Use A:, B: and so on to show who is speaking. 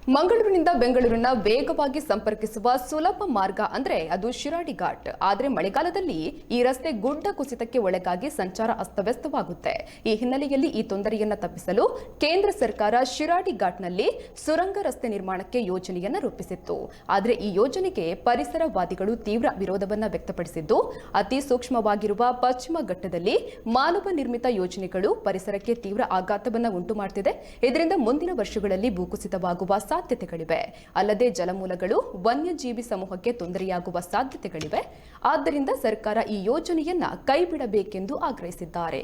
A: ಮಂಗಳೂರಿನಿಂದ ಬೆಂಗಳೂರಿನ ವೇಗವಾಗಿ ಸಂಪರ್ಕಿಸುವ ಸುಲಭ ಮಾರ್ಗ ಅಂದ್ರೆ ಅದು ಶಿರಾಡಿ ಘಾಟ್. ಆದರೆ ಮಳೆಗಾಲದಲ್ಲಿ ಈ ರಸ್ತೆ ಗುಡ್ಡ ಕುಸಿತಕ್ಕೆ ಒಳಗಾಗಿ ಸಂಚಾರ ಅಸ್ತವ್ಯಸ್ತವಾಗುತ್ತೆ. ಈ ಹಿನ್ನೆಲೆಯಲ್ಲಿ ಈ ತೊಂದರೆಯನ್ನು ತಪ್ಪಿಸಲು ಕೇಂದ್ರ ಸರ್ಕಾರ ಶಿರಾಡಿ ಘಾಟ್ನಲ್ಲಿ ಸುರಂಗ ರಸ್ತೆ ನಿರ್ಮಾಣಕ್ಕೆ ಯೋಜನೆಯನ್ನು ರೂಪಿಸಿತ್ತು. ಆದರೆ ಈ ಯೋಜನೆಗೆ ಪರಿಸರವಾದಿಗಳು ತೀವ್ರ ವಿರೋಧವನ್ನು ವ್ಯಕ್ತಪಡಿಸಿದ್ದು, ಅತಿ ಸೂಕ್ಷ್ಮವಾಗಿರುವ ಪಶ್ಚಿಮ ಘಟ್ಟದಲ್ಲಿ ಮಾನವ ನಿರ್ಮಿತ ಯೋಜನೆಗಳು ಪರಿಸರಕ್ಕೆ ತೀವ್ರ ಆಘಾತವನ್ನು ಉಂಟು ಮಾಡುತ್ತಿದೆ. ಇದರಿಂದ ಮುಂದಿನ ವರ್ಷಗಳಲ್ಲಿ ಭೂಕುಸಿತವಾಗುವ ಸಾಧ್ಯತೆಗಳಿವೆ. ಅಲ್ಲದೆ ಜಲಮೂಲಗಳು ವನ್ಯಜೀವಿ ಸಮೂಹಕ್ಕೆ ತೊಂದರೆಯಾಗುವ ಸಾಧ್ಯತೆಗಳಿವೆ. ಆದ್ದರಿಂದ ಸರ್ಕಾರ ಈ ಯೋಜನೆಯನ್ನ ಕೈಬಿಡಬೇಕೆಂದು ಆಗ್ರಹಿಸಿದ್ದಾರೆ.